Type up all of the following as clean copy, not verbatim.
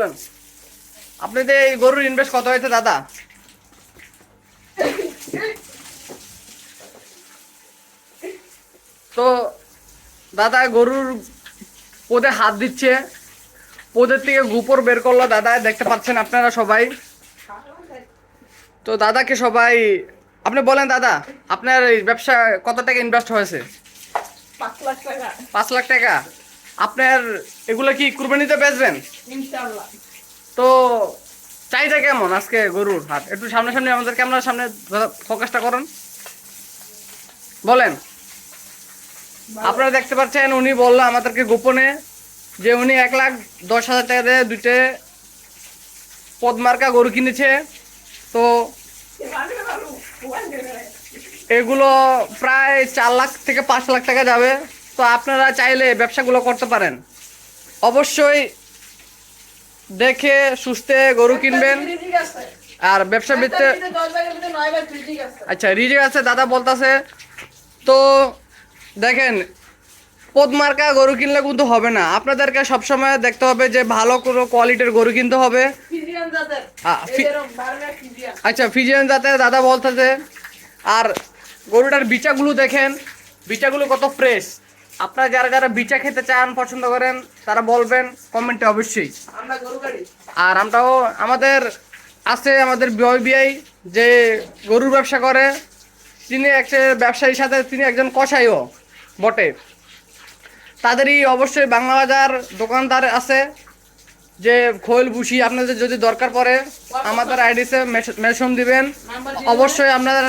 বলবেন আপনাদের এই গরুর ইনভেস্ট কত হয়েছে দাদা? তো দাদা গরুর পোদে হাত দিচ্ছে, পোদের থেকে গোবর বের করলো দাদা, দেখতে পাচ্ছেন আপনারা সবাই। তো দাদাকে সবাই আপনি বলেন দাদা আপনার এই ব্যবসা কত টাকা ইনভেস্ট হয়েছে? 5 লাখ টাকা। 5 লাখ টাকা। আপনার এগুলো কি কুরবানিতে বেচবেন? ইনশাআল্লাহ। তো চাহিদা কেমন আজকে গরুর হাট? একটু সামনাসামনি আমাদের ক্যামেরার সামনে ফোকাসটা করুন, বলেন। আপনারা দেখতে পাচ্ছেন উনি বললো আমাদেরকে গোপনে যে উনি 1,10,000 টাকা দিয়ে 2টে পদমার্কা গরু কিনেছে। তো এগুলো প্রায় 4 লাখ থেকে 5 লাখ টাকা যাবে। তো আপনারা চাইলে ব্যবসাগুলো করতে পারেন, অবশ্যই দেখে সুস্থে গরু কিনবেন। আর ব্যবসা ভিত্তিতে আচ্ছা রিজেক আছে দাদা বলতেছে। তো দেখেন পদমার্কা গরু কিনলে কিন্তু হবে না, আপনাদেরকে সবসময় দেখতে হবে যে ভালো কোনো কোয়ালিটির গরু কিনতে হবে। আচ্ছা ফিজিয়ান জাতের দাদা বলতেছে। আর গরুটার বিচাগুলো দেখেন, বিচাগুলো কত ফ্রেশ। আপনারা যারা যারা বিচা খেতে চান পছন্দ করেন তারা বলবেন কমেন্টে অবশ্যই। আর আমরাও আমাদের আছে আমাদের বিআই যে গরুর ব্যবসা করে, তিনি একটা ব্যবসায়ীর সাথে তিনি একজন কসাইও বটে। তাদেরই অবশ্যই বাংলা বাজার দোকানদার আছে যে খোল ভুসি আপনাদের যদি দরকার পড়ে আমাদের আইডিতে মেনশন দিবেন, অবশ্যই আপনাদের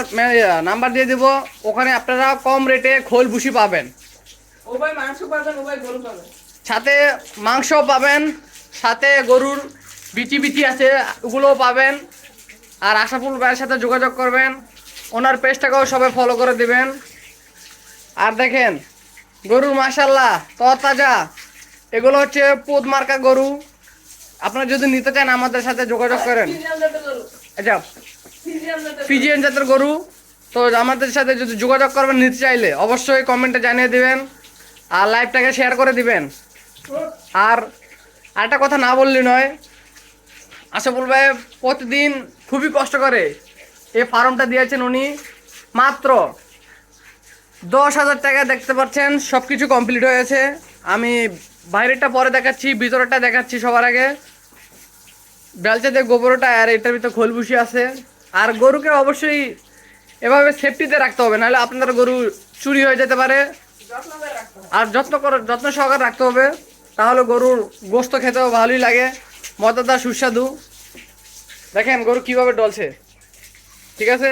নাম্বার দিয়ে দিব। ওখানে আপনারা কম রেটে খোল ভুসি পাবেন, সাথে মাংস পাবেন, সাথে গরুর বিচি বিচি আছে ওগুলোও পাবেন। আর আশাফুল ভাইয়ের সাথে যোগাযোগ করবেন, ওনার পেজটাকেও সবাই ফলো করে দিবেন। আর দেখেন গরুর মাশাল্লাহ তরতাজা, এগুলো হচ্ছে পোদ মার্কা গরু। আপনারা যদি নিতে চান আমাদের সাথে যোগাযোগ করেন। আচ্ছা ফিজিয়ান জাতের গরু। তো আমাদের সাথে যদি যোগাযোগ করবেন নিতে চাইলে অবশ্যই কমেন্টে জানিয়ে দিবেন আর লাইভটাকে শেয়ার করে দিবেন। আর একটা কথা না বললে নয়, আশাফুল ভাই প্রতিদিন খুবই কষ্ট করে এই ফার্মটা দিয়েছেন উনি। মাত্র 10,000 টাকা দেখতে পাচ্ছেন সব কিছু কমপ্লিট হয়েছে। আমি বাইরেটা পরে দেখাচ্ছি, ভিতরেরটা দেখাচ্ছি সবার আগে। বেলচাতে গোবরটা আর এটার ভিতরে খোল ভুসি আছে। আর গরুকে অবশ্যই এভাবে সেফটিতে রাখতে হবে, নাহলে আপনার গরু চুরি হয়ে যেতে পারে। আর যত্ন সহকারে রাখতে হবে, তাহলে গরুর গোস্ত খেতেও ভালোই লাগে, মজাদার সুস্বাদু। দেখেন গরু কিভাবে ডলছে, ঠিক আছে।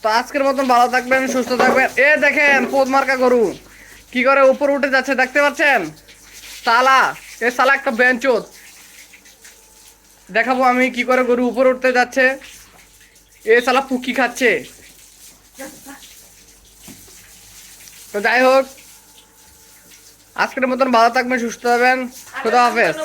তো আজকের মতন ভালো থাকবেন, সুস্থ থাকবেন। এ দেখেন পোদমার্কা গরু কি করে উপর উঠে যাচ্ছে দেখতে পাচ্ছেন। সালা এ সালা একটা বেঞ্চোত, দেখাবো আমি কি করে গরু উপর উঠতে যাচ্ছে। এ সালা পুকি খাচ্ছে। তো যাই হোক আজকের মতন ভালো থাকবেন, সুস্থ থাকবেন, খোদা হাফেজ।